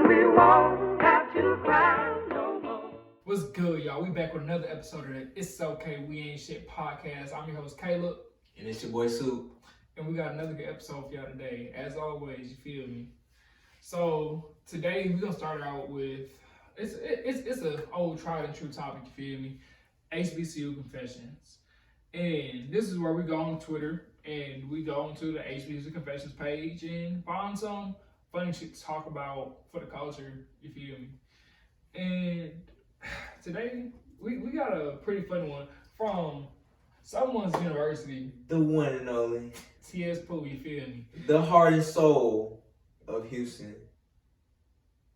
we won't have to cry no more. What's good, y'all? We back with another episode of the It's Okay, We Ain't Shit podcast. I'm your host, Caleb. And it's your boy, Soup. And we got another good episode for y'all today. As always, you feel me? So, today we're going to start out with, it's an old tried and true topic, you feel me? HBCU confessions. And this is where we go on Twitter and we go onto the HBCU confessions page and find some funny shit to talk about for the culture, you feel me? And today, we got a pretty funny one from someone's university. The one and only. T.S. Pooh, you feel me? The heart and soul of Houston.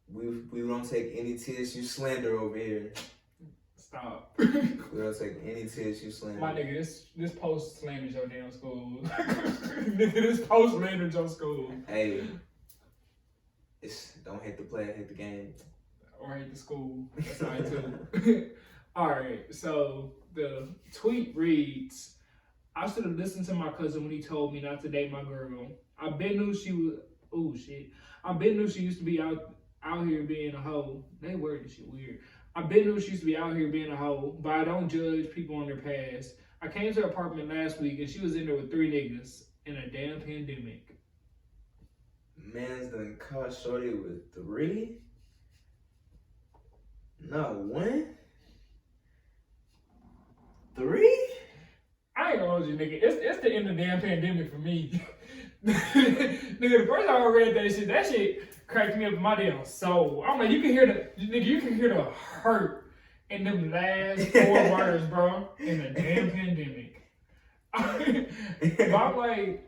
We don't take any TSU slander over here. Stop. We don't take any TSU slander. My nigga, this post slanders your damn school. Nigga, this post slanders your school. Hey, don't hate the player, hate the game. Or hate the school. That's fine too. Alright, so the tweet reads, I should have listened to my cousin when he told me not to date my girl. I been knew she was, oh shit. I been knew she used to be out here being a hoe. They word this shit weird. I been knew she used to be out here being a hoe, but I don't judge people on their past. I came to her apartment last week and she was in there with 3 niggas in a damn pandemic. Man's done caught shorty with 3? No, 1? 3? I ain't gonna hold you, nigga. It's the end of the damn pandemic for me. Nigga, the first time I read that shit cracked me up in my damn soul. I'm like, you can hear the hurt in them last 4 words, bro, in the damn pandemic. But I'm like,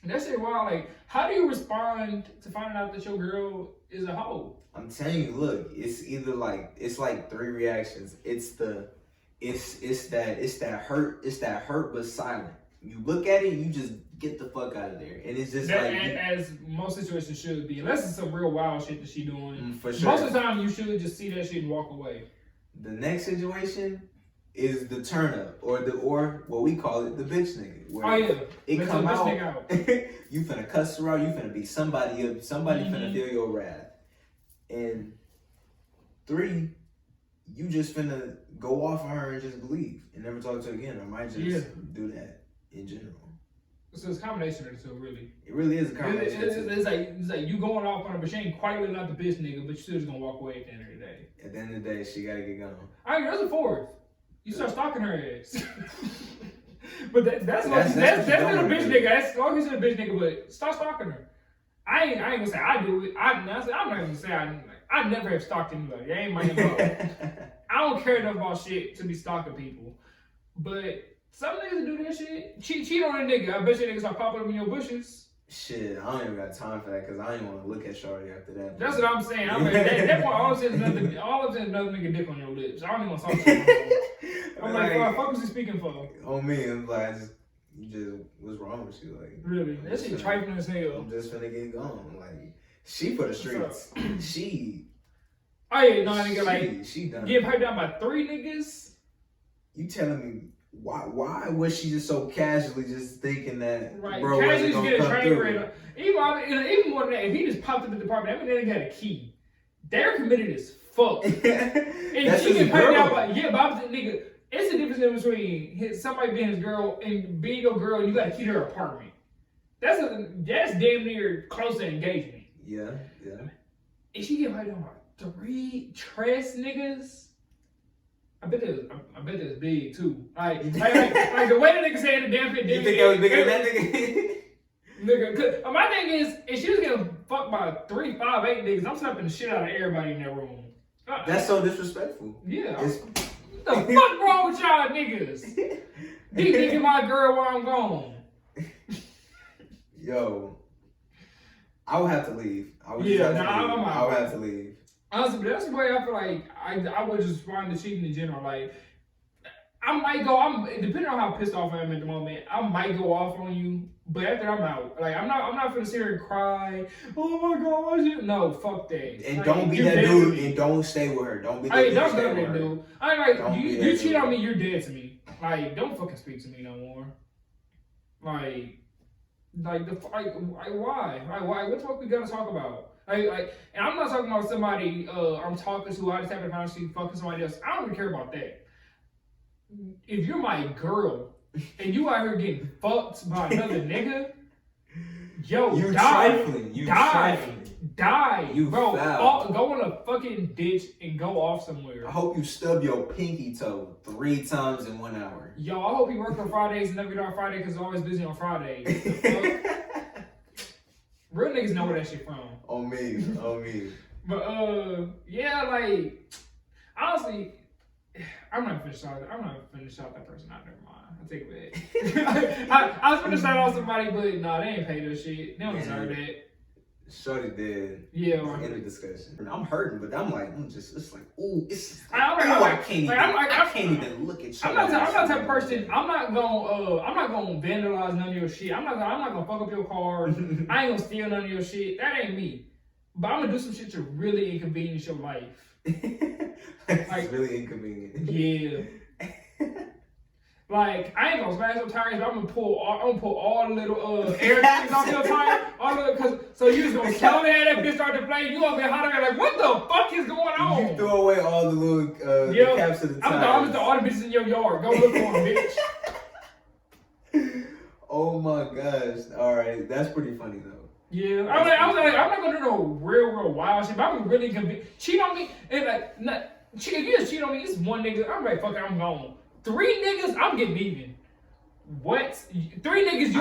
that shit wild. Like, how do you respond to finding out that your girl is a hoe? I'm telling you, look, it's either like, it's like 3 reactions. It's that hurt but silent. You look at it, you just get the fuck out of there, and it's just that, like as most situations should be, unless it's some real wild shit that she doing. For sure. Most of the time, you should just see that shit and walk away. The next situation is the turn up, or what we call it, the bitch nigga. Where it come out, you finna cuss her out, you finna beat somebody up, somebody finna feel your wrath. And 3, you just finna go off on her and just believe and never talk to her again. I might just do that in general. So it's a combination of the two, really. It really is a combination. It's like you going off on her, but she ain't quite living out the bitch nigga, but you still just gonna walk away at the end of the day. At the end of the day, she gotta get going. All right, there's a 4th. You start stalking her ass. But that's still a bitch nigga. That's long as it's a bitch nigga, but start stalking her. I ain't gonna say I do it. I'm not gonna say I never have stalked anybody. That ain't my MO. I don't care enough about shit to be stalking people. But some niggas do that shit. Cheat on a nigga. I bet you niggas start popping up in your bushes. Shit, I don't even got time for that because I ain't want to look at shorty after that. That's what I'm saying. I'm like, that point, all of a sudden another nigga dick on your lips. I don't even want to talk to you. I'm like, what the fuck was he speaking for? On me, I'm like, what's wrong with you? Like, really? That shit trifling as hell. I'm just finna get going. Like, she for the streets. She. Oh yeah, no, nigga, like, she done. Getting piped down by 3 niggas? You telling me why was she just so casually just thinking that bro casually wasn't get a gonna come train through? ran up. Even more than that, if he just popped up at the apartment, that mean they got a key. They're committed as fuck. And That's she his get piped girl. down by but I was nigga. It's the difference between somebody being his girl and being your girl, and you got to keep her apartment. That's damn near close to engagement. Yeah. And she get piped down by 3 tress niggas. I bet it was big too. Like the way the nigga said the damn thing. You think that was bigger than that nigga? Nigga, my thing is, if she was getting fucked by 3, 5, 8 niggas, I'm slapping the shit out of everybody in that room. That's so disrespectful. Yeah. What the fuck wrong with y'all niggas? He thinking my girl while I'm gone. Yo, I would have to leave. I would have to leave. Honestly, but that's the way I feel like I would just respond to cheating in general. Like, I might go, depending on how pissed off I am at the moment, I might go off on you, but after I'm out. Like, I'm not gonna sit here and cry, oh my God, no, fuck that. And like, don't be that dude, and don't stay with her. Don't be that dude. Don't stay with that dude. I'm like, you cheat on me, you're dead to me. Like, don't fucking speak to me no more. Like why? Like, what the fuck we gotta talk about? And I'm not talking about somebody I'm talking to. I just happen to find she fucking somebody else. I don't really care about that. If you're my girl and you out here getting fucked by another nigga, yo, you die, trifling. You die, trifling. die, You bro. foul. Go in a fucking ditch and go off somewhere. I hope you stub your pinky toe 3 times in 1 hour. Yo, I hope you work on Fridays and never get off Friday because I'm always busy on Fridays. Real niggas know where that shit from. On me. But yeah, like honestly, I'm not gonna finish out that person out. Never mind. I take it back. I was gonna shout out somebody, but nah, they ain't paid their shit. They don't deserve that. Shorty did. Yeah, in the discussion. I'm hurting, but I'm like, it's like, ooh, it's. I can't even look at you. I'm not the type of person. I'm not gonna vandalize none of your shit. I'm not gonna fuck up your car. I ain't gonna steal none of your shit. That ain't me. But I'm gonna do some shit to really inconvenience your life. It's really inconvenient. Yeah. Like, I ain't gonna smash your tires, but I'm gonna pull all the little air things off your tire. So you just gonna tell me that bitch start to play, you gonna be hot like, what the fuck is going on? You throw away all the little the caps of the tires. I'm just all the bitches in your yard. Go look for them, bitch. Oh my gosh. Alright, that's pretty funny though. Yeah, I'm not gonna do no real wild shit, but I'm really cheat on me, and like, if you just cheat on me, it's one nigga, I'm like, fuck it, I'm gone. 3 niggas, I'm getting even. What? 3 niggas,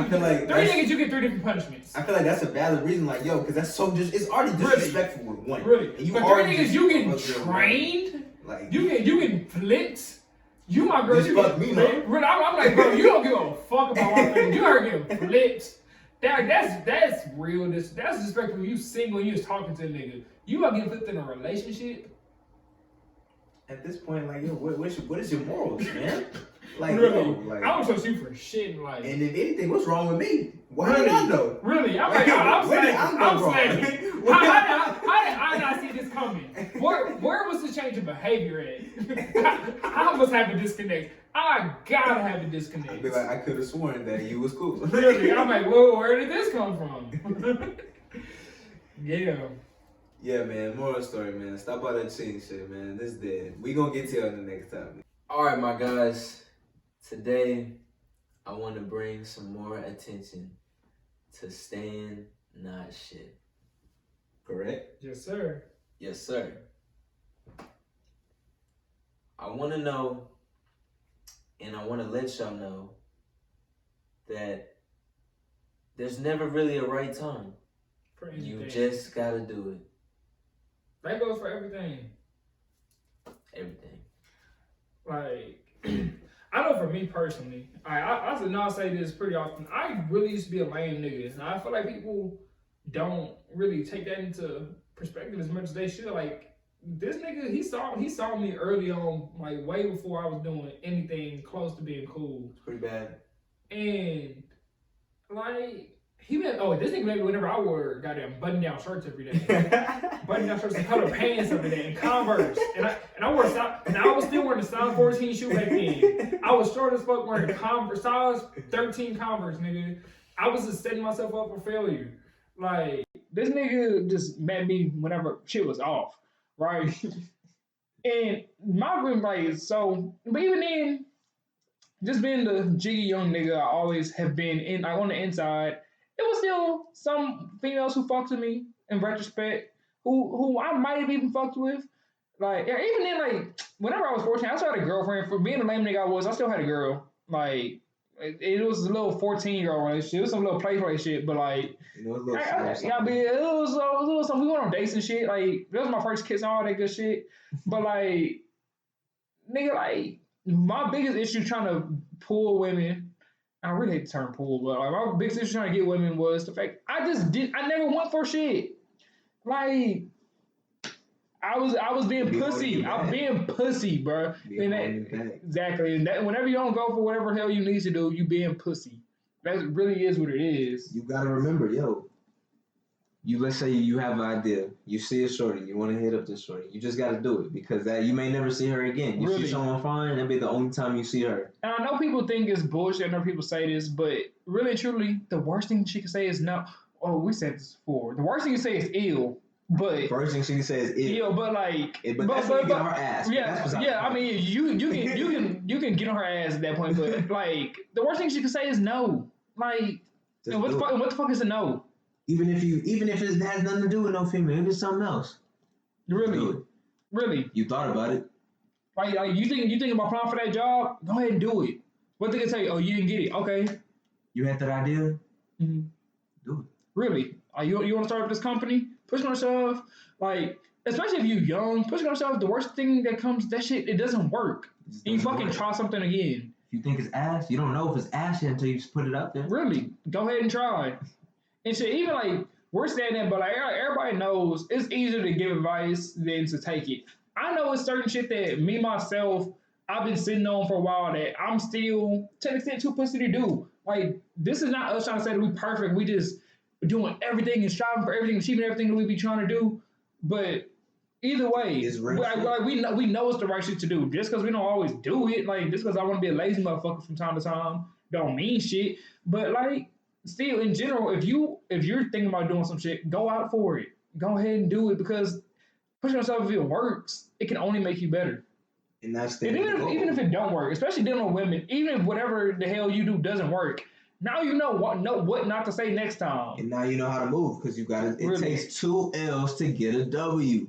you get 3 different punishments. I feel like that's a valid reason, like, yo, because that's so it's already disrespectful with one. Really? And you but 3 niggas, you getting trained, like, you getting flipped. You my girl, you fuck me, man. Really, I'm like, bro, you don't give a fuck about my thing. You are getting flipped. That's real. That's disrespectful. You single and you just talking to a nigga. You are getting flipped in a relationship. At this point, like, yo, what is your morals, man? Like, really, yo, like, I don't trust you for shit in life. And if anything, what's wrong with me? Why really? did I know? Really? I'm like, I'm saying. How did I not see this coming? Where was the change of behavior at? I must have a disconnect. I gotta have a disconnect. I'd be like, I could have sworn that you was cool. Really? I'm like, well, where did this come from? Yeah. Yeah, man. Moral story, man. Stop all that cheating shit, man. This dead. We gonna get to you on the next topic. All right, my guys. Today, I want to bring some more attention to staying not shit. Correct? Yes, sir. Yes, sir. I want to know, and I want to let y'all know that there's never really a right time. For anything. You just gotta do it. That goes for everything. Everything. Like, I know for me personally, I should not say this pretty often. I really used to be a lame nigga. And I feel like people don't really take that into perspective as much as they should. Like, this nigga, he saw me early on, like way before I was doing anything close to being cool. It's pretty bad. And like, this nigga made me whenever I wore goddamn button-down shirts every day. Button-down shirts and color pants every day and Converse. And I wore and I was still wearing the size 14 shoe back then. I was short as fuck wearing Converse, size 13 Converse, nigga. I was just setting myself up for failure. Like, this nigga just met me whenever shit was off, right? And my room, like, so, but even then, just being the jiggy young nigga I always have been on the inside, it was still some females who fucked with me in retrospect, who I might have even fucked with. Like, even then, like, whenever I was 14, I still had a girlfriend. For being the lame nigga I was, I still had a girl. Like, it was a little 14-year-old relationship. It was some little play shit, but like, you know, it was a little something. We went on dates and shit. Like, that was my first kiss and all that good shit. But like, nigga, like, my biggest issue trying to pull women, I really hate the term pull, but like, my biggest issue trying to get women was the fact I never went for shit. Like, I was being pussy. I'm being pussy, bro. Exactly. And that, whenever you don't go for whatever hell you need to do, you being pussy. That really is what it is. You gotta remember, yo. Let's say you have an idea. You see a shorty. You want to hit up this shorty. You just gotta do it because that you may never see her again. You see someone fine, that'll be the only time you see her. And I know people think it's bullshit. I know people say this, but really, truly, the worst thing she can say is no. Oh, we said this before. The worst thing you say is ill. But first thing she can say is if. Yeah, but like, but that's when you get on her ass. Yeah. I mean, you can get on her ass at that point. But like, the worst thing she can say is no. Like, and what the fuck is a no? Even if it has nothing to do with no female, if it's something else. Really. You thought about it. Like you think about applying for that job? Go ahead and do it. What they can say? Oh, you didn't get it. Okay. You had that idea. Mm-hmm. Do it. Really? You want to start up this company? Pushing yourself, like, especially if you're young, pushing yourself. The worst thing that comes, that shit, it doesn't work. And you fucking try something again. If you think it's ass, you don't know if it's ass yet until you just put it up there. Really? Go ahead and try. And shit, even like we're saying that, but like everybody knows it's easier to give advice than to take it. I know it's certain shit that me myself I've been sitting on for a while that I'm still to an extent too pussy to do. Like this is not us trying to say that we perfect. We just doing everything and striving for everything, achieving everything that we be trying to do. But either way, we know it's the right shit to do. Just because we don't always do it, like just because I want to be a lazy motherfucker from time to time, don't mean shit. But like still, in general, if you're thinking about doing some shit, go out for it. Go ahead and do it because pushing yourself, if it works, it can only make you better. And that's the even if it don't work, especially dealing with women, even if whatever the hell you do doesn't work, now you know what not to say next time. And now you know how to move because you got it. It takes 2 L's to get a W.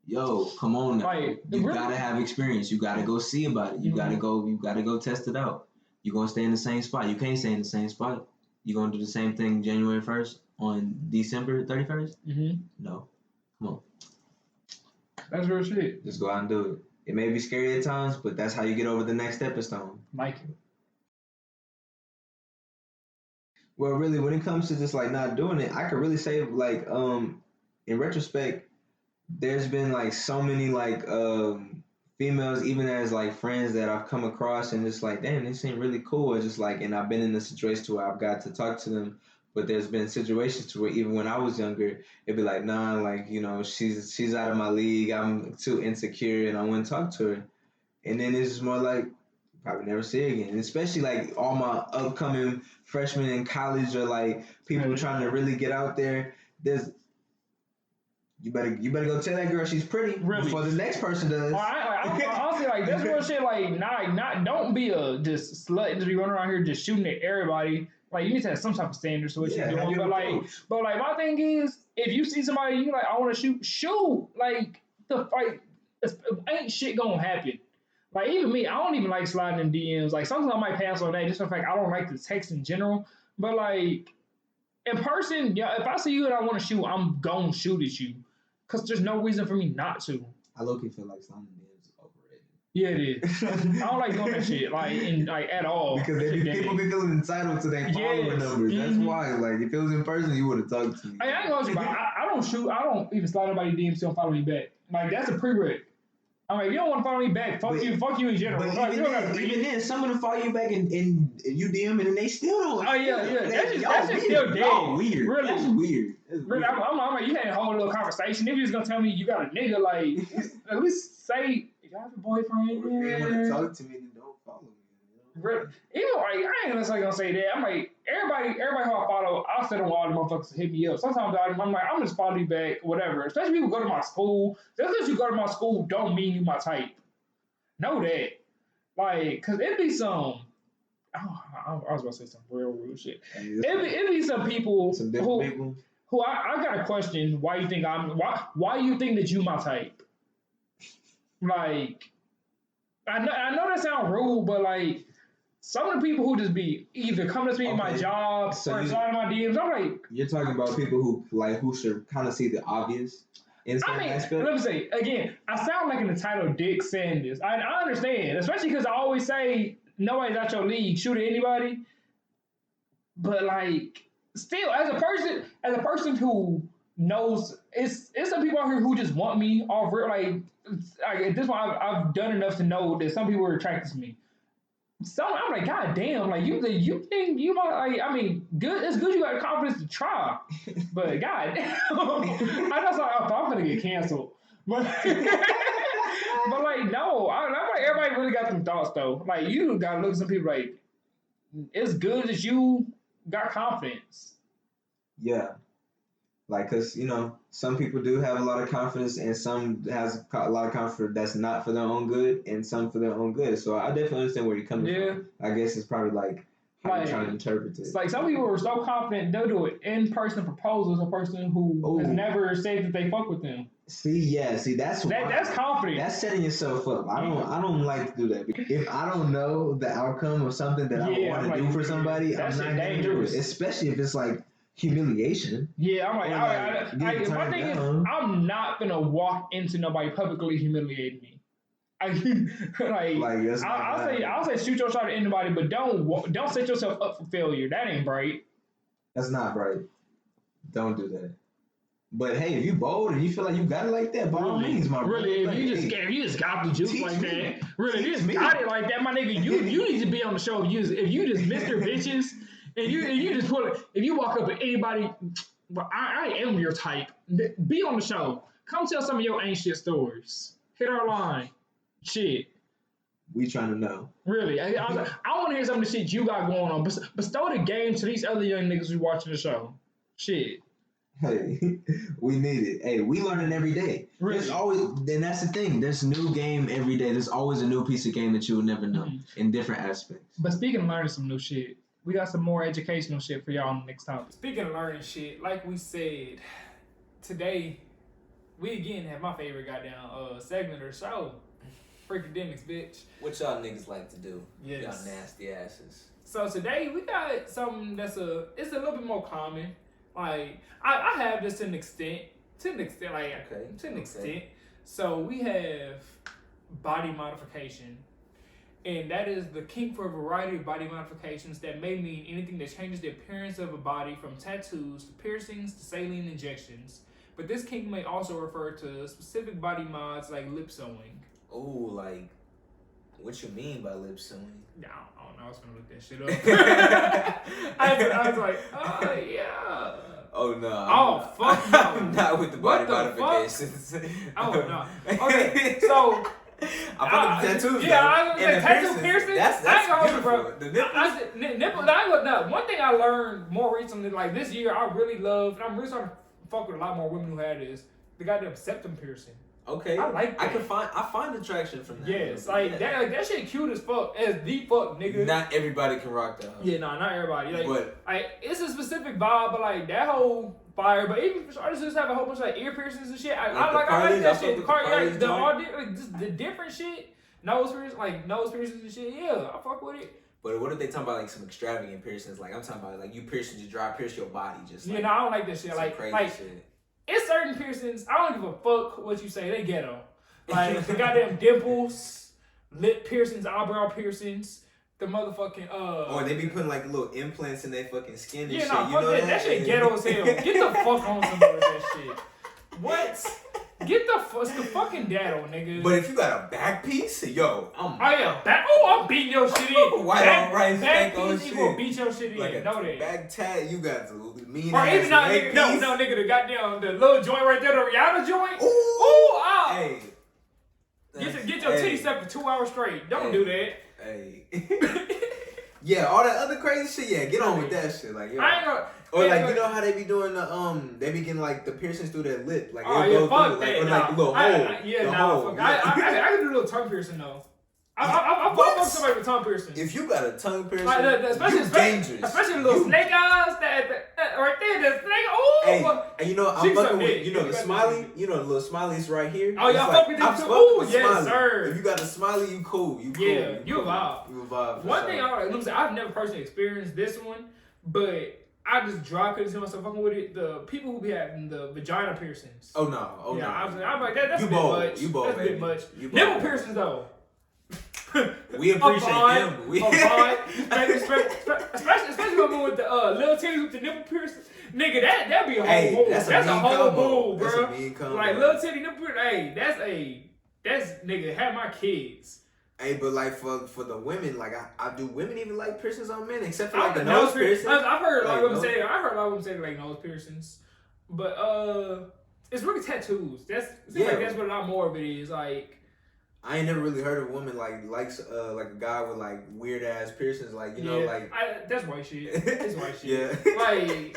Yo, come on now. Like, you gotta have experience. You gotta go see about it. You gotta go test it out. You're gonna stay in the same spot. You can't stay in the same spot. You're gonna do the same thing January 1st on December 31st? No. Come on. That's real shit. Just go out and do it. It may be scary at times, but that's how you get over the next stepping stone. Mike. Well, really, when it comes to just like not doing it, I could really say like in retrospect, there's been like so many like females, even as like friends that I've come across, and just like, damn, they seem really cool. It's just like, and I've been in a situation where I've got to talk to them. But there's been situations to where even when I was younger, it'd be like, nah, like, you know, she's out of my league. I'm too insecure, and I wouldn't talk to her. And then it's just more like, probably never see her again. And especially like all my upcoming freshmen in college or like people trying to really get out there. You better go tell that girl she's pretty before the next person does. Honestly, like that's real shit. Like, not don't be a just slut and just be running around here just shooting at everybody. Like you need to have some type of standards to what you're doing. But like my thing is, if you see somebody you like, I want to shoot. Like the fight, ain't shit gonna happen. Like even me, I don't even like sliding in DMs. Like sometimes I might pass on that just for the fact I don't like the text in general. But like in person, yeah, if I see you and I want to shoot, I'm gonna shoot at you. Cause there's no reason for me not to. I low-key feel like sliding in DMs is overrated. Yeah, it is. I don't like doing that shit, like at all. Because people be feeling entitled to their follower numbers. That's why. Like if it was in person, you would have talked to me. I ain't gonna I don't shoot. I don't even slide nobody DMs. Don't follow me back. Like that's a prereq. I'm like, you don't want to follow me back. Fuck you in general. But even then, some of them follow you back and you DM and they still don't. Oh yeah. That's just still dead. Y'all weird. Really? That's weird. Really, I'm like, you had a whole little conversation. If you was gonna tell me you got a nigga, like, at least say, you have a boyfriend. If you want to talk to me, then don't follow me. Really? Even like, I ain't necessarily gonna say that. I'm like, everybody who I follow, I'll send them all the motherfuckers to hit me up. Sometimes I'm like, I'm just follow you back, whatever. Especially people go to my school. Just because you go to my school don't mean you my type. Know that. Like, cause it be some. Oh, I was about to say some real shit. It be some people who I got a question. Why you think you think that you my type? Like, I know that sounds rude, but like some of the people who just be either coming to me in my job or sliding my DMs, I'm like, you're talking about people who should kind of see the obvious. Let me say again. I sound like an entitled dick saying this. I understand, especially because I always say nobody's out your league. Shoot at anybody, but like, still, as a person who knows, it's some people out here who just want me off real. Like at this point, I've done enough to know that some people are attracted to me. So I'm like, God damn, like you think you might, like, I mean, good. It's good you got the confidence to try, but God damn, I just like I'm gonna get canceled. But but like no, I'm like everybody really got some thoughts though. Like you gotta look at some people like it's good that you got confidence. Yeah, Like, cause some people do have a lot of confidence, and some has a lot of confidence that's not for their own good, and some for their own good. So I definitely understand where you're coming from. I guess it's probably like how you're trying to interpret it. It's like some people are so confident they'll do it in-person proposals. A person who has never said that they fuck with them. See, that's confident. That's setting yourself up. I don't like to do that. If I don't know the outcome of something that I want to do for somebody, I'm not gonna do it. Especially if it's like humiliation. Yeah, I'm like, my thing is, I'm not gonna walk into nobody publicly humiliating me. I'll say shoot your shot at anybody, but don't set yourself up for failure. That ain't bright. That's not bright. Don't do that. But hey, if you bold and you feel like you got it like that, by all means, my brother. Really, if you just got the juice like that, really, you just got it like that, my nigga. You need to be on the show. If you just Mr. Bitches and you just put it, if you walk up to anybody, well, I am your type. Be on the show. Come tell some of your ain't shit stories. Hit our line. Shit. We trying to know. Really. I want to hear some of the shit you got going on. Bestow the game to these other young niggas who watching the show. Shit. Hey, we need it. Hey, we learning every day. Really? There's always, and that's the thing. There's new game every day. There's always a new piece of game that you will never know in different aspects. But speaking of learning some new shit, we got some more educational shit for y'all on the next topic. Speaking of learning shit, like we said, today we again have my favorite goddamn segment or show. Freakademics, bitch. What y'all niggas like to do? Yes. Y'all nasty asses. So today we got something it's a little bit more common. Like I have this to an extent. So we have body modification. And that is the kink for a variety of body modifications that may mean anything that changes the appearance of a body, from tattoos to piercings to saline injections. But this kink may also refer to specific body mods like lip sewing. Oh, like, what you mean by lip sewing? I don't know. I was gonna look that shit up. I was like, oh yeah. Oh no. Fuck no. I'm not with the body modifications. Oh no. Okay, so I fuck with tattoos. Yeah, I was gonna say tattoo piercing. That's beautiful. Bro. The nipples. One thing I learned more recently, like this year, I really love, and I'm really starting to fuck with a lot more women who had this. The goddamn septum piercing. Okay, I like that. I find attraction from that. Yes, that shit cute as fuck, as the fuck, nigga. Not everybody can rock that. Huh? Yeah, not everybody. It's a specific vibe, but like that whole fire. But even artists just have a whole bunch of like ear piercings and shit. I like that shit. The different shit, nose piercings and shit. Yeah, I fuck with it. But what if they talking about like some extravagant piercings? Like I'm talking about like you pierce your body just. Like, I don't like that shit. Like crazy shit. It's certain piercings, I don't give a fuck what you say, they ghetto. Like, the goddamn dimples, lip piercings, eyebrow piercings, the motherfucking, Or they be putting, like, little implants in their fucking skin and shit. Yeah, fuck that. That shit ghetto as hell. Get the fuck on somewhere with that shit. What? It's the fucking dado, nigga. But if you got a back piece, yo, I'm beating your shit in. White on rice, back piece, you gonna beat your shit in. Like know that. Back tat, you got the mean or ass even not, leg nigga, piece. no, nigga, the goddamn, the little joint right there, the Rihanna joint. Ooh, Hey. Get your titties up for 2 hours straight. Don't do that. Hey. Yeah, all that other crazy shit, yeah, get on with that shit. Like, yo. I ain't gonna... Or like, you know how they be doing the they be getting like the piercings through their lip, like fuck that, like the little hole. I can do a little tongue piercing though. I fuck somebody with tongue piercing. If you got a tongue piercing, especially dangerous. Especially the little snake eyes that right there, the snake. Oh, hey, and you know I'm fucking with the smiley. You know the little smiley's right here. Oh, y'all fuck with them too. Ooh, yes, sir. If you got a smiley, you cool. You cool. Yeah, you vibe. You vibe. One thing I've never personally experienced this one, but I just dry couldn't see myself fucking with it. The people who be having the vagina piercings. Oh no. No. I'm like that's a bit much. You bold, that's baby. A bit much. You nipple piercings though. We appreciate them. Especially when with the little titties with the nipple piercings. Nigga, that'd be a whole move. That's a whole move, bro. That's a mean combo. Like little titty nipple piercing. Hey, that's nigga. Have my kids. Hey, but like for the women, like I do women even like piercings on men, except for like the nose piercings. I've heard a lot of women say. I heard a lot of women say like nose piercings, but it's really tattoos. Like that's what a lot more of it is. Like I ain't never really heard of a woman likes like a guy with like weird ass piercings, like you know like that's white shit. It's white shit. Yeah. Like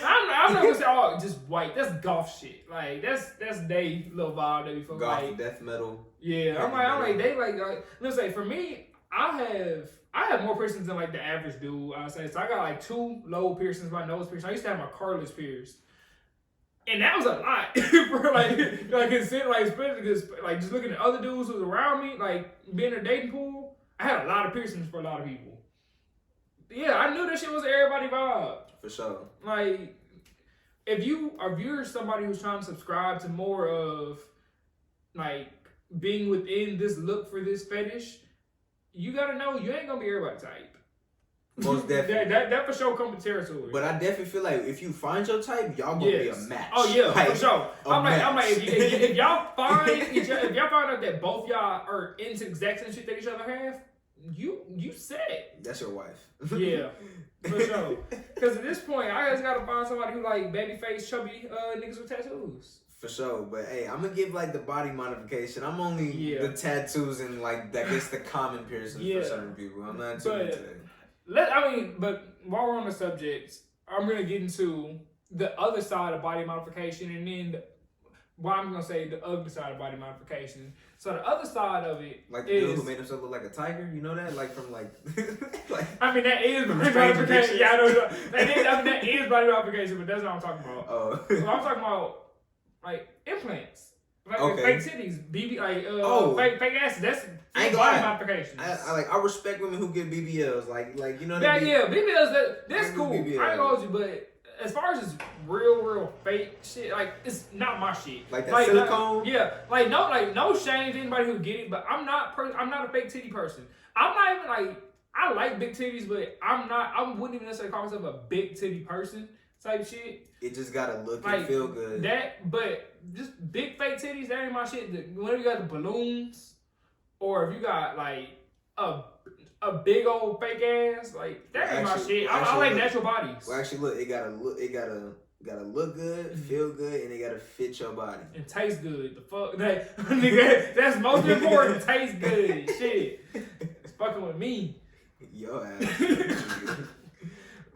I'm not gonna say just white. That's golf shit. Like that's they little vibe that we feel golf, like death metal. Yeah, I'm like they like. Let's say for me, I have more piercings than like the average dude. I would say so. I got like 2 low piercings, my nose piercing. I used to have my cartilage pierced. And that was a lot for like consider like especially because like just looking at other dudes who was around me, like being in a dating pool, I had a lot of piercings for a lot of people. Yeah, I knew that shit was everybody vibe. For sure. Like if you're somebody who's trying to subscribe to more of like being within this look for this fetish, you gotta know you ain't gonna be everybody type. Most definitely. that for sure comes with territory. But I definitely feel like if you find your type, y'all gonna be a match. Oh yeah, like, for sure. I'm like, if y'all find out that both y'all are into the exact same shit that each other have, you set. That's your wife. Yeah, for sure. Because at this point, I just gotta find somebody who like baby face, chubby niggas with tattoos. For sure, but hey, I'm gonna give like the body modification. I'm only the tattoos and like I guess the common piercings for certain people. I'm not too into that. But while we're on the subject, I'm gonna get into the other side of body modification, and then I'm gonna say the ugly side of body modification. So the other side of it, like the dude who made himself look like a tiger. You know that, like from like, like. I mean that is body modification. Yeah, I know that is body modification, but that's not what I'm talking about. Oh, so I'm talking about like implants. Like fake titties, fake asses. That's body modification. I respect women who get BBLs. Like you know. BBLs. That's cool. BBLs. I ain't gonna hold you, but as far as just real fake shit, like it's not my shit. Like that silicone. No shame to anybody who get it, but I'm not a fake titty person. I'm not even like I like big titties, but I wouldn't even necessarily call myself a big titty person type shit. It just gotta look and feel good. But just big fake titties, that ain't my shit. Whenever you got the balloons, or if you got like a big old fake ass, like that ain't my shit. I like natural bodies. Well, actually, look, it gotta look good, feel good, and it gotta fit your body and taste good. The fuck, nigga, that's most important. Taste good, shit. It's fucking with me. Your ass.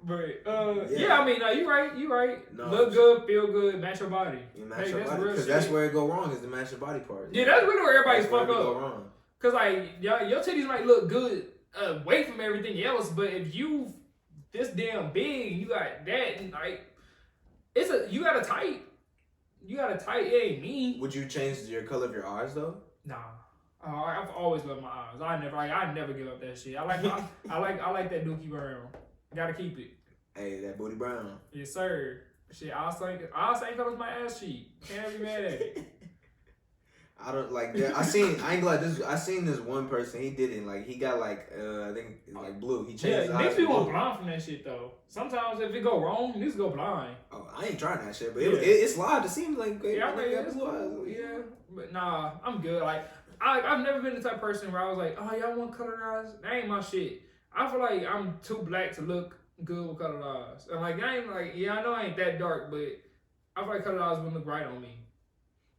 But I mean, no, you right. No, look good, feel good, match your body. You match your body, because that's where it go wrong, is the match your body part. Yeah, that's really where everybody's fucked up. Go wrong. Cause like your titties might look good away from everything else, but if you this damn big, you got that, and like you got a tight. It ain't me. Would you change your color of your eyes though? Nah. I've always loved my eyes. I never give up that shit. I like that dookie brown. Gotta keep it. Hey, that booty brown. Yes, sir. Shit, I'll say colors my ass cheek. Can't be mad at it. I don't like that. I seen this one person. He didn't like. He got like I think it's like blue. He changed his eyes. These people go blind from that shit though. Sometimes if it go wrong, niggas go blind. Oh, I ain't trying that shit, but it's live to seem like it's cool. Yeah, but nah, I'm good. Like I've never been the type of person where I was like, oh y'all want colored eyes? That ain't my shit. I feel like I'm too black to look good with colored eyes. And like I ain't like, I know I ain't that dark, but I feel like colored eyes wouldn't look right on me.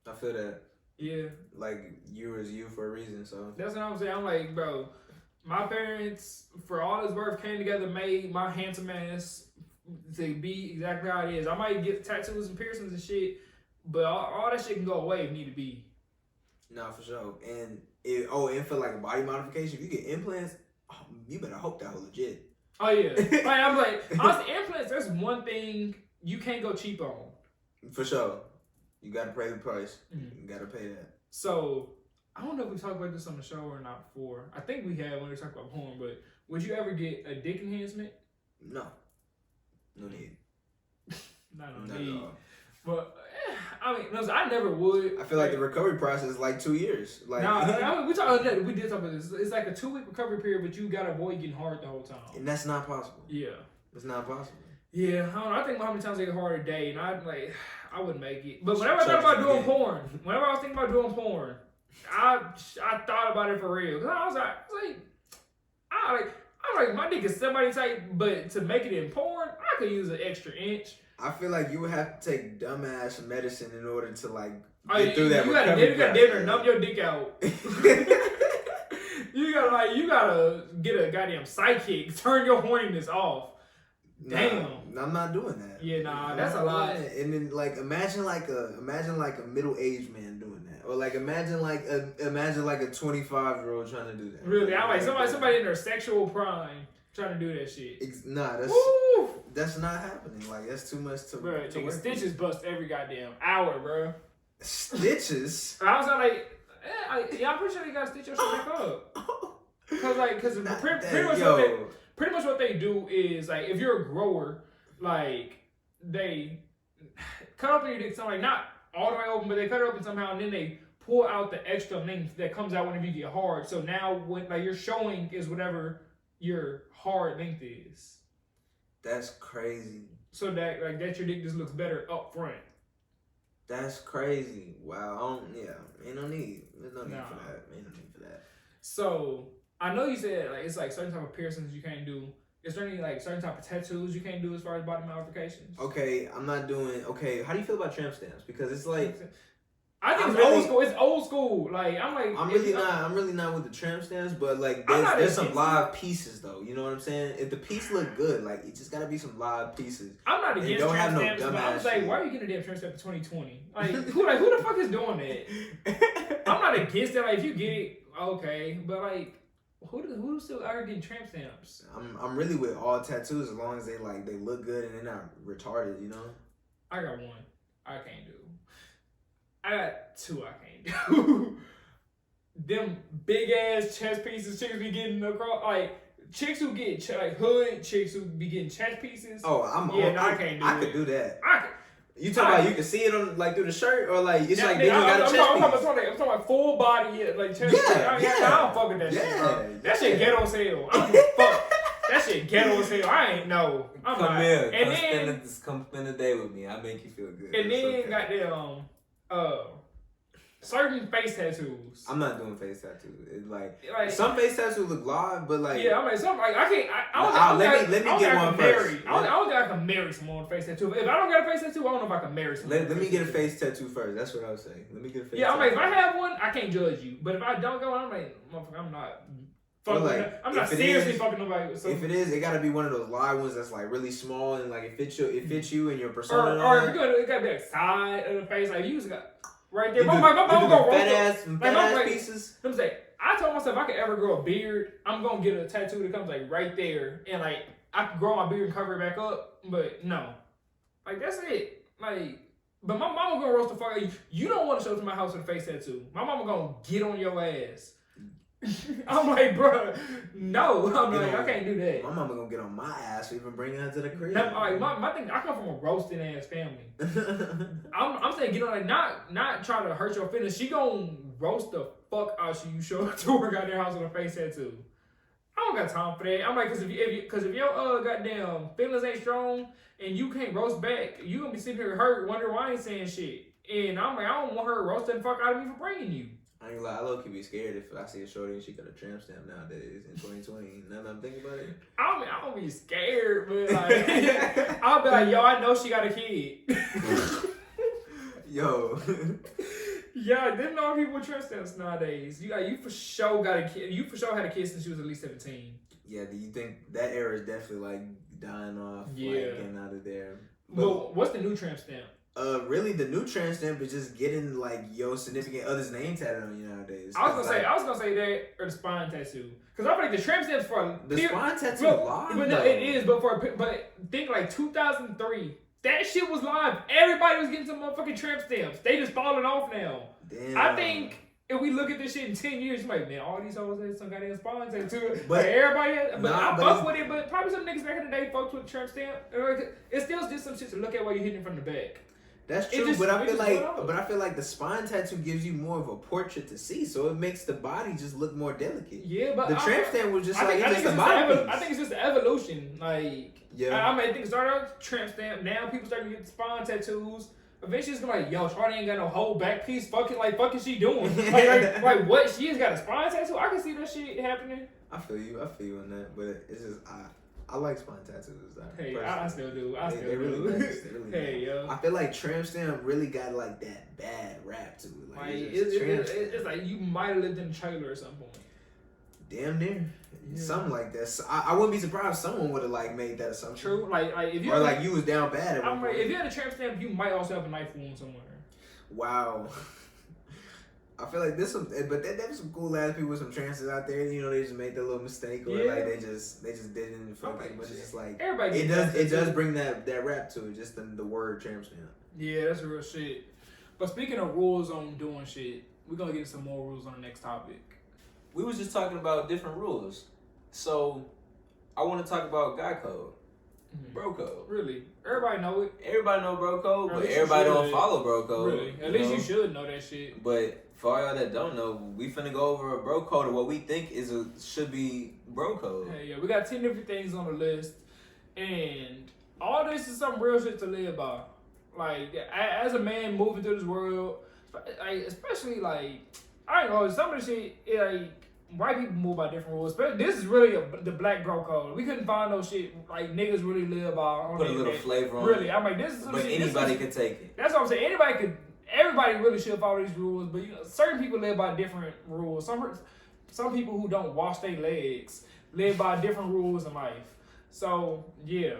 I feel that. Yeah. Like you is you for a reason, so. That's what I'm saying. I'm like, bro, my parents, for all this work, came together, made my handsome ass to be exactly how it is. I might get tattoos and piercings and shit, but all that shit can go away if need to be. Nah, for sure. And for like a body modification, if you get implants, you better hope that was legit. Oh yeah. Like, I'm like, honestly, implants, that's one thing you can't go cheap on. For sure. You gotta pay the price. You gotta pay that. So, I don't know if we talked about this on the show or not before. I think we have when we talked about porn, but would you ever get a dick enhancement? No. No need. Not no need. But I mean, no, I never would. I feel like the recovery process is like 2 years. Like, we did talk about this. It's like a 2-week recovery period, but you gotta avoid getting hard the whole time. And that's not possible. Yeah, it's not possible. Yeah, I don't know. I think how many times I get hard a day, and I wouldn't make it. But whenever I thought about doing porn, whenever I was thinking about doing porn, I thought about it for real. Cause I was like, my dick is somebody type, but to make it in porn, I could use an extra inch. I feel like you would have to take dumbass medicine in order to like get through that. You gotta dinner, numb your dick out. you gotta get a goddamn psychic, turn your horniness off. Damn. Nah, I'm not doing that. Yeah, nah, that's a lot. And then like imagine like a middle-aged man doing that, or like imagine like a 25-year-old trying to do that. Really, I'm like somebody in their sexual prime trying to do that shit. Nah, Woo! that's not happening. Like that's too much to. Bro, to nigga, work stitches with. bust every goddamn hour, bro. Stitches. I was like, yeah, I'm pretty sure they gotta stitch your shit back up. Cause pretty much what they do is like if you're a grower, like they cut open your dick, something like not all the way open, but they cut it open somehow, and then they pull out the extra length that comes out whenever you get hard. So now when like you're showing is whatever your hard length is. That's crazy. So that like that your dick just looks better up front. That's crazy. Wow. Ain't no need. There's no need Nah. for that. Ain't no need for that. So I know you said like it's like certain type of piercings you can't do. Is there any like certain type of tattoos you can't do as far as body modifications? Okay, I'm not doing. Okay, how do you feel about tramp stamps? Because it's like I think I'm it's really- old school. It's old school. Like I'm like I'm really not with the tramp stamps, but like I'm not there's some against live pieces though. You know what I'm saying? If the piece look good, like it just gotta be some live pieces. I'm not And against don't have tramp no stamps, but I'm dumbass just like, shit. why are you getting a damn tramp stamp for 2020? Like who the fuck is doing that? I'm not against it. Like if you get it, okay, but like who's still out here getting tramp stamps? I'm really with all tattoos as long as they look good and they're not retarded. You know? I got one. I can't do. I got two. I can't do. Them big ass chest pieces chicks be getting across like. Chicks who get like hood chicks who be getting chest pieces. Oh, I can't do I it. could do that. I can. You talking about you can see it on like through the shirt or like it's like I'm they just got a chest talking piece. I'm talking about full body, like chest. Yeah, I don't fuck with that shit, bro. That shit yeah. ghetto as hell. I don't give a fuck. That shit ghetto as hell. I ain't know. I'm Come not. here, And come spend the day with me. I make you feel good. and It's then okay. goddamn certain face tattoos. I'm not doing face tattoos. It's like Like some face tattoos look live, but like yeah, I'm like something like I can't. I don't let me think get I one can marry. first. I don't think I can marry someone with a face tattoo. If I don't got a face tattoo, I don't know if I can marry someone. let me get a face tattoo first. That's what I was saying. Let me get a face. Yeah, I'm like, tattoo if I have one, I can't judge you. But if I don't go, I'm like, motherfucker, I'm not fucking. like, I'm not if it seriously is- fucking nobody. So, If it is, it gotta be one of those live ones that's like really small and like it fits you and your persona. and all or if that. you're gonna, it gotta be like side of the face. Like you just got right there. You My do- mom you do gonna fat roast ass, like, fat I'm ass like- pieces. I'm saying, I told myself if I could ever grow a beard, I'm gonna get a tattoo that comes like right there, and like I could grow my beard and cover it back up. But no, like that's it. Like, but my mama gonna roast the fuck out of you. You don't want to show up to my house with a face tattoo. My mama gonna get on your ass. I'm like, bro, no. I'm like, I can't do that. My mama gonna get on my ass for even bringing her to the crib. Now, like, my thing, I come from a roasting ass family. I'm saying, get on, like, not try to hurt your feelings. She gonna roast the fuck out you show up to her goddamn house with a face tattoo. I don't got time for that. I'm like, cause if your goddamn feelings ain't strong and you can't roast back, you gonna be sitting here hurt, wondering why I ain't saying shit. And I'm like, I don't want her roasting the fuck out of me for bringing you. I ain't gonna lie, I low-key be scared if I see a shorty and she got a tramp stamp nowadays in 2020. Now that I'm thinking about it. I don't be scared, but like, I'll be like, yo, I know she got a kid. Yo. Yeah, didn't know people with tramp stamps nowadays. You for sure got a kid. You for sure had a kid since you was at least 17. Yeah, do you think that era is definitely like dying off? Yeah. Like getting out of there. Well, what's the new tramp stamp? Really, the new tramp stamp is just getting like your significant other's name tatted on you nowadays. I was gonna say that or the spine tattoo. Cause I feel like the tramp stamps for The spine tattoo Bro, live. but no, though. it is. But think like 2003. That shit was live. Everybody was getting some motherfucking tramp stamps. They just falling off now. Damn. I think if we look at this shit in 10 years, you might, man, all these hoes had some goddamn spine tattoo. But- Like everybody had, but Nah, I but fuck with it, but probably some niggas back in the day fucked with tramp stamp. It's still just some shit to look at while you're hitting it from the back. That's It true, just- but I it feel just like, went off. but I feel like the spine tattoo gives you more of a portrait to see, so it makes the body just look more delicate. Yeah, but The tramp stamp was just I like think it's just a it's body I think it's just the evolution. Like, Yeah. I think it started out tramp stamp. Now people starting to get spine tattoos. Eventually, it's gonna be like, yo, Shawty ain't got no whole back piece. Fuck is she doing? like what? She has got a spine tattoo. I can see that shit happening. I feel you on that, but it's just I like spine tattoos. Hey, I still do. I still They really do. nice. They really Hey, nice. yo. I feel like tramp stamp really got like that bad rap to it. Like, It's just tramp stamp. it's like you might have lived in a trailer at some point. Damn near. Yeah. Something like that. So I wouldn't be surprised if someone would have like made that assumption. True. Like if you or like you was down bad at one point. If you had a tramp stamp, you might also have a knife wound somewhere. Wow. I feel like there's some, but there's some cool ass people with some trances out there. You know, they just made that little mistake, or like they just didn't fucking. But it's just like everybody. It does bring that rap to it. Just the word tramp stamp. Yeah, that's real shit. But speaking of rules on doing shit, we're gonna get some more rules on the next topic. We was just talking about different rules, so I want to talk about guy code, bro code. Really, everybody know it. Everybody know bro code, but everybody don't follow bro code. Really, at least you should know that shit. But for all y'all that don't know, we finna go over a bro code of what we think should be bro code. Hey, yeah, we got 10 different things on the list, and all this is some real shit to live by. Like, as a man moving through this world, like, especially like, I don't know, some of the shit, like, white people move by different rules. But this is really the black bro code. We couldn't find no shit like niggas really live by. On Put a little flavor on it. Really, I'm like, this is some but shit. Anybody can take it. That's what I'm saying. Everybody really should follow these rules, but you know, certain people live by different rules. Some people who don't wash their legs live by different rules in life. So yeah.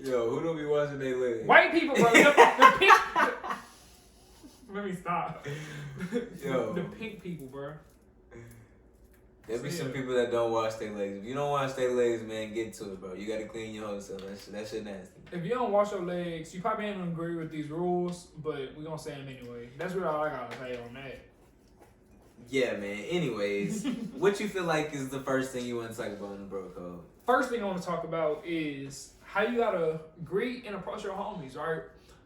Yo, who don't be washing their legs? White people, bro. The pink. Let me stop. Yo. The pink people, bro. There be some people that don't wash their legs. If you don't wash their legs, man, get to it, bro. You gotta clean your whole self. That shit nasty. If you don't wash your legs, you probably ain't gonna agree with these rules, but we gonna say them anyway. That's really all I gotta say on that. Yeah, man. Anyways, what you feel like is the first thing you want to talk about in the bro code? First thing I want to talk about is how you gotta greet and approach your homies, right?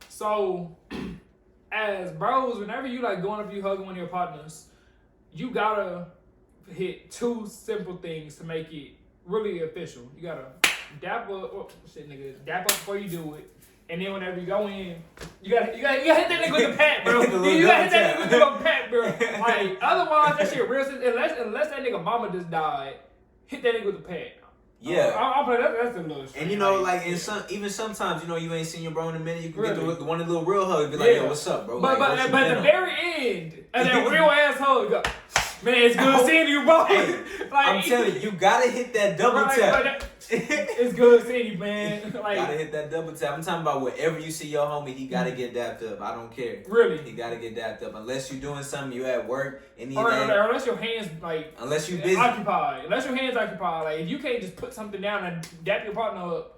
So, as bros, whenever you like going up, you hugging one of your partners, you gotta hit two simple things to make it really official. You gotta dap up, dap up before you do it, and then whenever you go in, you gotta hit that nigga with the pat, bro. You gotta hit that nigga with the pat, bro. Like otherwise, that shit real. Unless that nigga mama just died, hit that nigga with the pat. Yeah, I'll play that. That's a little. And you know, like in even sometimes, you know, you ain't seen your bro in a minute. You can get the one little real hug, and be like, "Yo, what's up, bro?" But like, at the very end, and that real ass hug, go, man, it's good seeing you, bro. Hey, like, I'm telling you, you gotta hit that double tap. It's good seeing you, man. Like, gotta hit that double tap. I'm talking about wherever you see your homie, he gotta get dapped up. I don't care. Really, he gotta get dapped up. Unless you're doing something, you at work, and or unless your hands like, unless you busy, occupied. Unless your hands occupied, like if you can't just put something down and dap your partner up.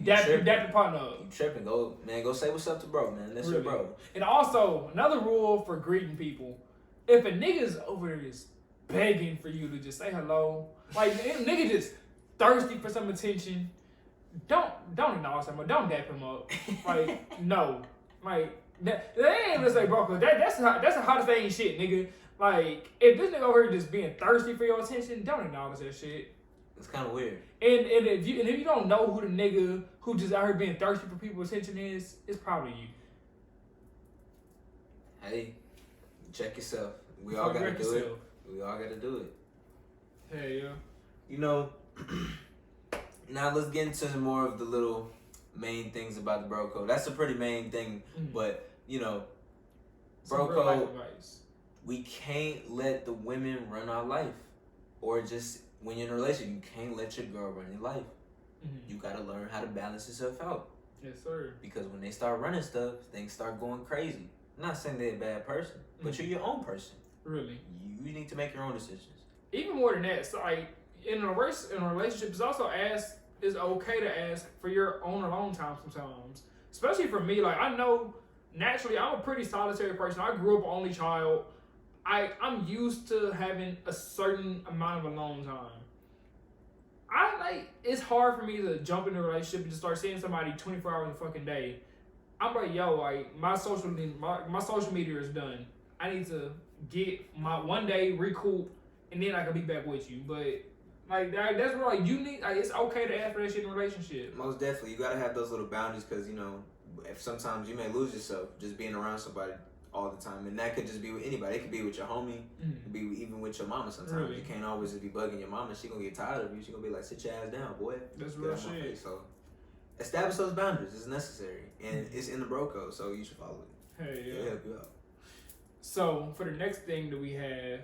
Dap your partner up. You tripping? Go say what's up to bro, man. That's really. Your bro. And also another rule for greeting people: if a nigga's over there is begging for you to just say hello, like nigga just thirsty for some attention, don't acknowledge him or don't dap him up. Like no, like that ain't let's say bro, cause that's the hottest thing shit, nigga. Like if this nigga over here just being thirsty for your attention, don't acknowledge that shit. It's kind of weird. And if you don't know who the nigga who just out here being thirsty for people's attention is, it's probably you. Hey, check yourself. We all gotta do it. We all gotta do it. Hey, yeah. You know, now let's get into more of the little main things about the bro code. That's a pretty main thing, but you know, bro code, we can't let the women run our life. Or just when you're in a relationship, you can't let your girl run your life. You gotta learn how to balance yourself out. Yes, sir. Because when they start running stuff, things start going crazy. I'm not saying they're a bad person, but you're your own person. Really? You need to make your own decisions. Even more than that, so like in a relationship, it's also it's okay to ask for your own alone time sometimes. Especially for me, like I know naturally I'm a pretty solitary person. I grew up only child. I'm used to having a certain amount of alone time. It's hard for me to jump into a relationship and just start seeing somebody 24 hours a fucking day. I'm like, yo, like my social media is done. I need to get my one day recoup and then I can be back with you. But like that's where like you need it's okay to ask for that shit in a relationship. Most definitely, you gotta have those little boundaries because you know if sometimes you may lose yourself just being around somebody all the time, and that could just be with anybody. It could be with your homie, it could be even with your mama. Sometimes you can't always just be bugging your mama. She gonna get tired of you. She gonna be like, sit your ass down, boy. That's real shit. So establish those boundaries. It's necessary, and it's in the bro code, so you should follow it. Hey, yeah. It'll help you out. So for the next thing that we have,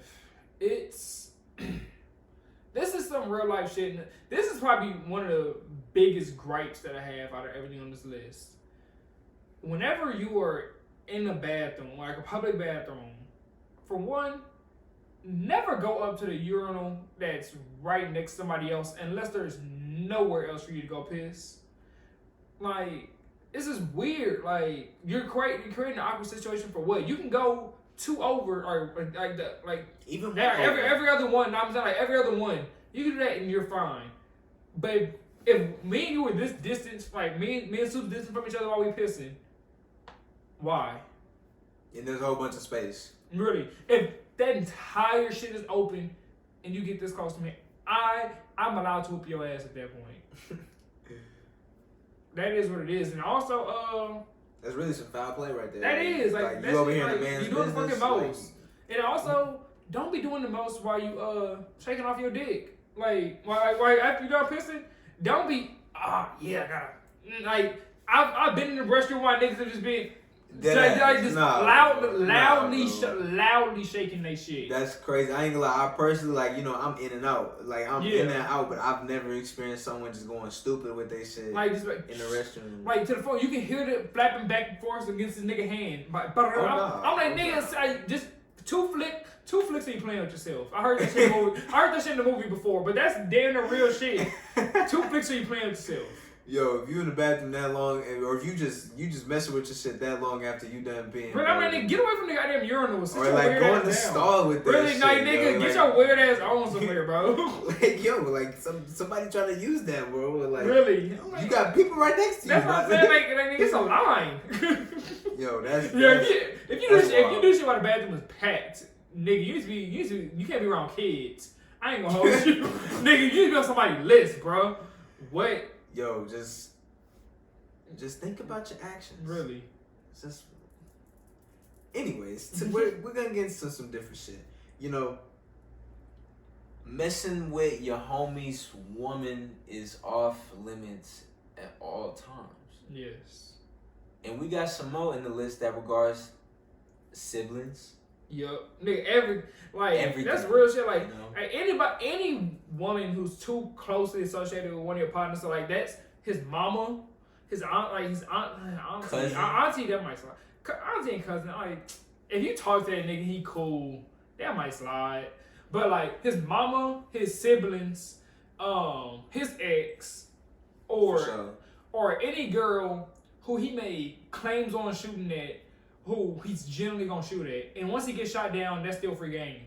it's some real life shit. This is probably one of the biggest gripes that I have out of everything on this list. Whenever you are in a bathroom, like a public bathroom, for one, never go up to the urinal that's right next to somebody else unless there's nowhere else for you to go piss. Like, this is weird. Like, you're creating an awkward situation for what? You can go 2 over or like even every other one. I'm saying like every other one. You can do that and you're fine. But if me and you were this distance, like me and Sue's distance from each other while we pissing, why? And there's a whole bunch of space. Really, if that entire shit is open and you get this close to me, I'm allowed to whoop your ass at that point. That is what it is, and also that's really some foul play right there. That is like you over here in like, the man's you doing the business, fucking most, and also don't be doing the most while you shaking off your dick. Like while after you done pissing, don't be I gotta like I've been in the restroom while niggas have just been. Loudly shaking they shit. That's crazy. I ain't gonna lie. I personally, like, you know, I'm in and out. Like, I'm in and out, but I've never experienced someone just going stupid with their shit like, just like in the restroom. Like, to the phone, you can hear it flapping back and forth against this nigga hand. I'm like, nigga, just two flicks and you playing with yourself. I heard that shit in the movie before, but that's damn the real shit. 2 flicks and you playing with yourself. Yo, if you in the bathroom that long, or if you just messing with your shit that long after you done being, bro, I'm like, get away from the goddamn urinal. Or like go in the stall with that really, shit. Like, nigga, get your weird ass on somewhere, bro. Like, yo, like somebody trying to use that, bro. Like, really, you got people right next to you. That's what I'm saying. Like it's a line. Yo, that's if you do shit while the bathroom is packed, nigga, you can't be around kids. I ain't gonna hold you, nigga. You need to be on somebody's list, bro. What? Yo, just think about your actions. Really. Just. Anyways, we're gonna get into some different shit. You know, messing with your homie's woman is off limits at all times. Yes. And we got some more in the list that regards siblings. Yup. Nigga, everything. That's real shit. Like, you know? Any woman who's too closely associated with one of your partners, so like that's his mama, his aunt, like his aunt, cousin. auntie, that might slide. Auntie and cousin, like, if you talk to that nigga, he cool, that might slide. But like his mama, his siblings, his ex, or any girl who he made claims on shooting at, who he's generally gonna shoot at, and once he gets shot down, that's still free game.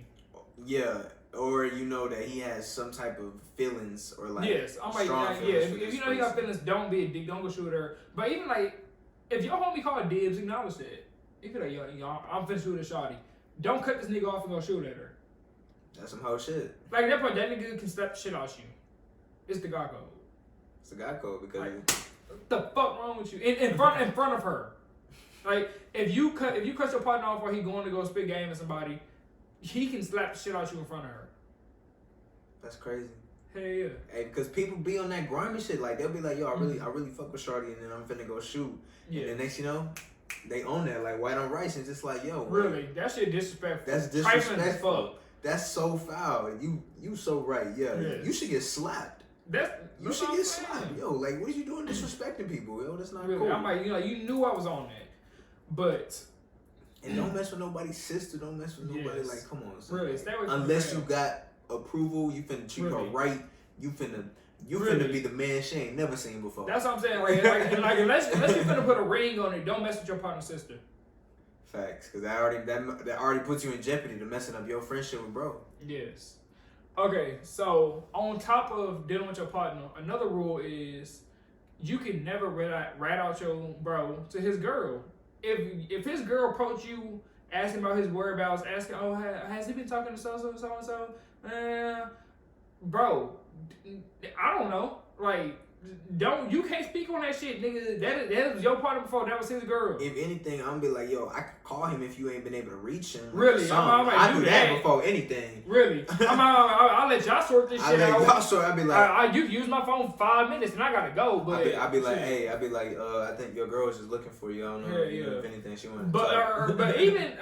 Yeah, or you know that he has some type of feelings or like I'm like, if you know he got feelings, don't be a dick, don't go shoot her. But even like, if your homie called dibs, acknowledge that. If you're like, yo, I'm finna shoot at shawty, don't cut this nigga off and go shoot at her. That's some whole shit. Like at that point, that nigga can slap the shit out you. It's the guy code. It's the guy code because like, what the fuck wrong with you? In front of her. Like, if you cut your partner off while he going to go spit game with somebody, he can slap the shit out you in front of her. That's crazy. Hell yeah. Hey, because people be on that grimy shit. Like, they'll be like, yo, I really fuck with shorty, and then I'm finna go shoot. Yeah. And then next you know, they own that, like white on rice, and just like, yo. Really? That shit disrespectful. That's disrespectful. That's so foul. You so right. Yeah. Yes. You should get slapped. You should get slapped. Yo, like, what are you doing disrespecting people? Yo, that's not cool. I'm like, you knew I was on that. But and don't mess with nobody's sister. Don't mess with nobody. Yes. Like, come on. Son. Really, stay away unless you got approval, you finna treat her right. You finna be the man she ain't never seen before. That's what I'm saying. Like unless you finna put a ring on it, don't mess with your partner's sister. Facts, because that already puts you in jeopardy to messing up your friendship with bro. Yes. Okay, so on top of dealing with your partner, another rule is you can never rat out your bro to his girl. If his girl approach you asking about his whereabouts, asking, oh, has he been talking to so-and-so? Bro, I don't know. Like, you can't speak on that shit, nigga. That was your partner before. That was his girl. If anything, I'm gonna be like, yo, I could call him if you ain't been able to reach him. Really? I do that before anything. Really? I'll let y'all sort this shit out. I'll be like, you've used my phone 5 minutes and I gotta go. But I'll be like, hey, I think your girl is just looking for you. I don't know if anything she wants. But even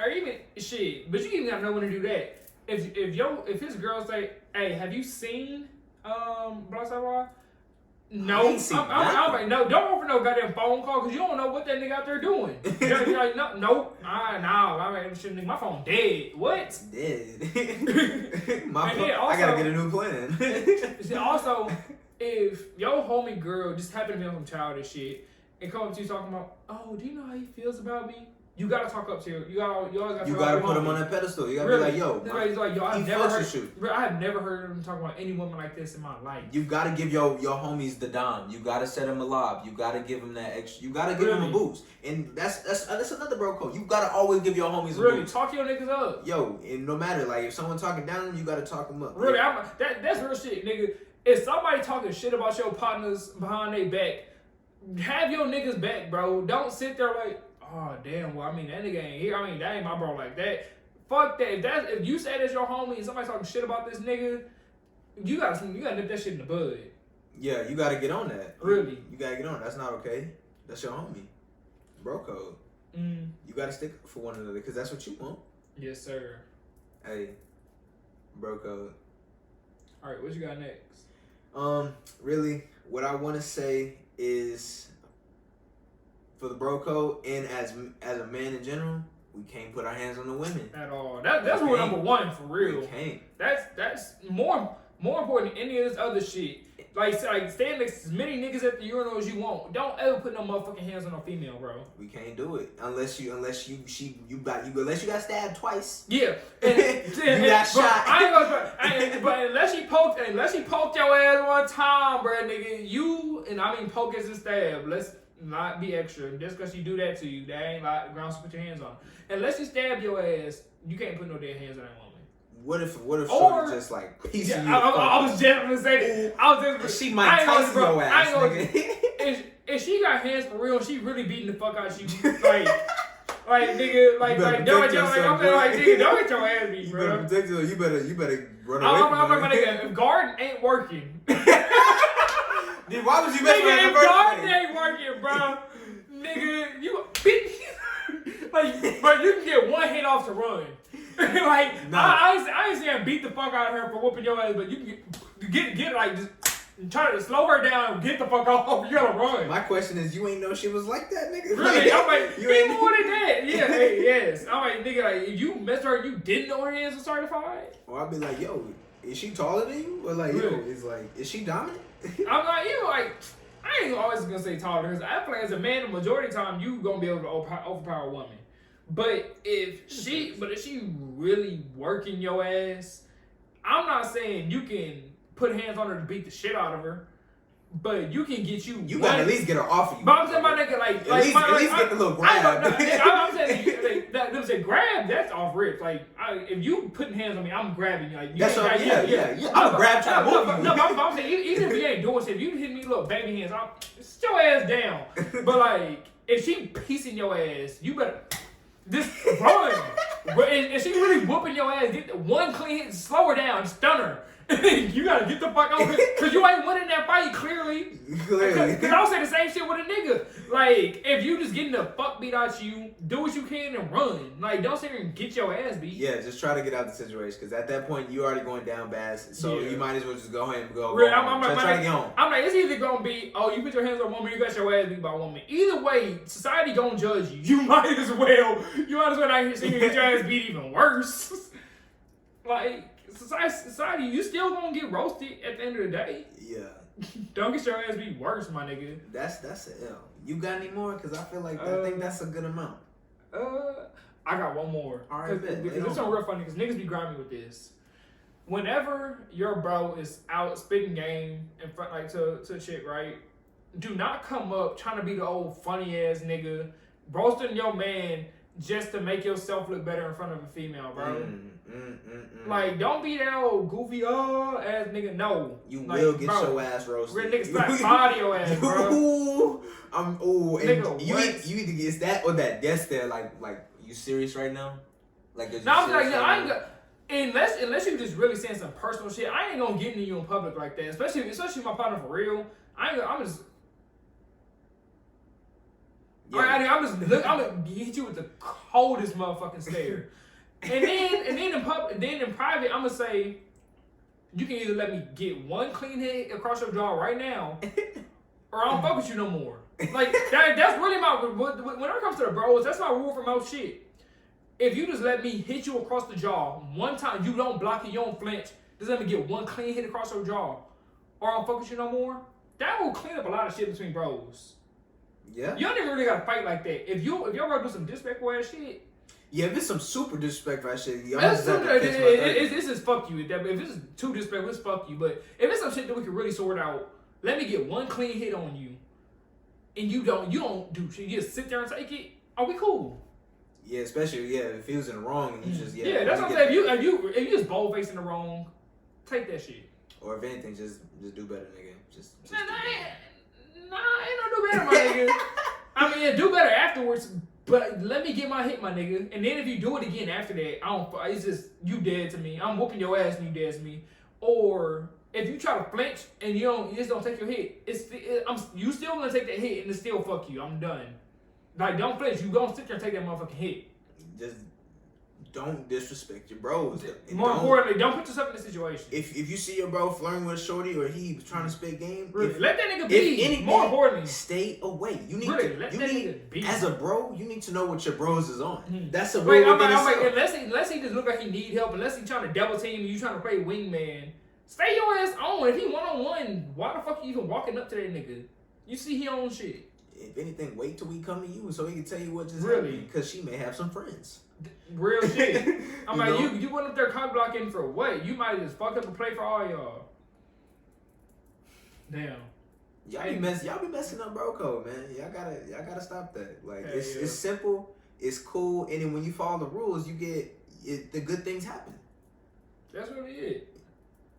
shit. But you even gotta know when to do that. If his girl say, hey, have you seen But I said, why? No, I'm like, no, don't offer no goddamn phone call because you don't know what that nigga out there doing. You're like, no, I ain't shit, nigga. My phone dead. What? Dead. I gotta get a new plan. See, also, if your homie girl just happened to be on some childish shit and come up to you talking about, oh, do you know how he feels about me? You gotta talk up to her. You always gotta put him on that pedestal. You gotta be like, yo, I have never heard him talk about any woman like this in my life. You gotta give your homies the dime. You gotta set him a lob. You gotta give him that extra. You gotta give him a boost. And that's another bro code. You gotta always give your homies a boost. Talk your niggas up. Yo, and no matter, like, if someone talking down, you gotta talk them up. Really, that's real shit, nigga. If somebody talking shit about your partners behind their back, have your niggas back, bro. Don't sit there like, oh damn, well I mean that nigga ain't here. I mean that ain't my bro like that. Fuck that. If you say that's your homie and somebody talking shit about this nigga, you gotta nip that shit in the bud. Yeah, you gotta get on that. Really, you gotta get on. That's not okay. That's your homie, bro code. You gotta stick up for one another because that's what you want. Yes, sir. Hey, bro code. All right, what you got next? Really, what I want to say is, for the bro code and as a man in general, we can't put our hands on the women at all. That's rule number one for real. We can't. That's more important than any of this other shit. Like stand next as many niggas at the urinal as you want. Don't ever put no motherfucking hands on a female, bro. We can't do it unless you got stabbed twice. Yeah, you got shot. But unless she poked your ass one time, bro, nigga, you and I mean poke as a stab. Let's not be extra. Just because she do that to you, that ain't like grounds to put your hands on. Unless she stab your ass, you can't put no dead hands on that woman. What if Shorty just like piecing you? I was just gonna say that. She might Tyson your ass, nigga. If she got hands for real, she really beating the fuck out of you. Like nigga, don't get your ass beat, bro. You better protect her. You better run away I'm from her. Nigga, if garden ain't working. Dude, why would you mess with her? Nigga, if garden ain't working, bro, nigga, you bro, you can get one hit off to run. I ain't saying beat the fuck out of her for whooping your ass, but you can get like just try to slow her down, get the fuck off. You gotta run. My question is, you ain't know she was like that, nigga. Really? I'm like, you ain't more than that. Yeah, hey, yes. I'm like, nigga, like if you messed her, you didn't know her hands were certified. Or I'd be like, yo, is she taller than you? Or like, yo, is she dominant? I'm like, I ain't always gonna say taller because I feel like as a man, the majority of the time you gonna be able to overpower a woman. But if she really working your ass, I'm not saying you can put hands on her to beat the shit out of her, but you can get you. You gotta at least get her off of you. But I'm saying my nigga at least get the little grab. I'm saying that say grab. That's off rip. Like if you putting hands on me, I'm grabbing you. Like you that's what, yeah. I'm a grab trying to move you. No, I'm saying even if you ain't doing shit, if you hit me little baby hands, I'll sit your ass down. But like if she piecing your ass, you better. Just run. If she really whooping your ass, get one clean hit, slow her down, stun her. You gotta get the fuck over because you ain't winning that fight, clearly. Because I'll say the same shit with a nigga. Like, if you just getting the fuck beat out you, do what you can and run. Like, don't sit here and get your ass beat. Yeah, just try to get out the situation because at that point, you already going down bad. So you might as well just go ahead and go. Really, try to get home. I'm like, it's either gonna be, oh, you put your hands on a woman, you got your ass beat by a woman. Either way, society gonna judge you. You might as well not here sitting get your ass beat even worse. Like, society, you still gonna get roasted at the end of the day. Yeah. Don't get your ass beat worse, my nigga. That's an L. You got any more? Because I feel like I think that's a good amount. I got one more. All right, because this one real funny because niggas be grimy with this. Whenever your bro is out spitting game in front like to a chick, right? Do not come up trying to be the old funny ass nigga, roasting your man just to make yourself look better in front of a female, bro. Like, don't be that old goofy ass nigga. No, you will get your ass roasted. Real niggas like body your ass, bro. Nigga, you either get that or that. That's there. Like, you serious right now? Like, I'm like, I ain't got. Unless you just really saying some personal shit, I ain't gonna get into you in public like that. Especially my partner for real. I'm just. Yeah. I'm gonna hit you with the coldest motherfucking stare, and then in private, I'm gonna say, You can either let me get one clean hit across your jaw right now, or I don't fuck with you no more. Like that's really my when it comes to the bros, that's my rule for most shit. If you just let me hit you across the jaw one time, you don't block it, you don't flinch, just let me get one clean hit across your jaw, or I don't fuck with you no more. That will clean up a lot of shit between bros. Yeah. You don't even really gotta fight like that. If y'all bro do some disrespectful ass shit. Yeah, if it's some super disrespectful ass shit, this is fuck you. If it's too disrespectful, it's fuck you. But if it's some shit that we can really sort out, let me get one clean hit on you, and you don't do shit. You just sit there and take it. Are we cool? Yeah, especially if he was in the wrong and you just that's what I'm saying. If you just bold facing the wrong, take that shit. Or if anything, just do better, nigga. Just ain't no do better, my nigga. I mean, do better afterwards. But let me get my hit, my nigga. And then if you do it again after that, it's just you dead to me. I'm whooping your ass and you dead to me. Or if you try to flinch and you just don't take your hit, you still gonna take that hit and it's still fuck you. I'm done. Like, don't flinch. You gonna sit there and take that motherfucking hit. Just don't disrespect your bros. More importantly, don't put yourself in this situation. If you see your bro flirting with a shorty or he trying to spit game, really, let that nigga be. Anything, more importantly, stay away. You need really, to. Let you that need, nigga be. as a bro, you need to know what your bros is on. Mm-hmm. That's a real real thing. Unless he just look like he need help, unless he trying to double team and you trying to play wingman, stay your ass on. If he 1-on-1, why the fuck you even walking up to that nigga? You see he on shit. If anything, wait till we come to you so he can tell you what just really happened. Because she may have some friends. Real shit. I'm like, you went up there cock blocking for what? You might have just fucked up a play for all y'all. Damn. Y'all be messing up bro code, man. Y'all gotta stop that. Like it's simple, it's cool, and then when you follow the rules, you get the good things happen. That's really it.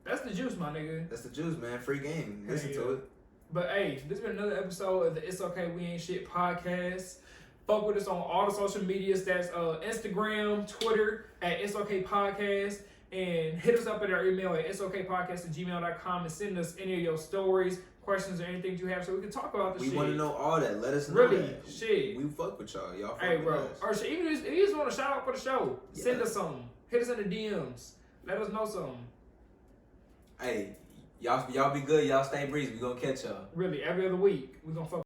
That's the juice, my nigga. That's the juice, man. Free game. Listen to it. But hey, this has been another episode of the It's Okay We Ain't Shit podcast. Fuck with us on all the social medias. That's Instagram, Twitter at It's Okay Podcast. And hit us up at our email at itsokpodcast@gmail.com and send us any of your stories, questions, or anything you have so we can talk about the shit. We want to know all that. Let us know. Really, that. shit. We fuck with y'all. Y'all fuck hey, with bro. us. Or shit, even if you just want to shout out for the show, send us something. Hit us in the DMs. Let us know something. Hey, y'all be good. Y'all stay breezy. We gonna catch y'all. Really, every other week, we gonna fuck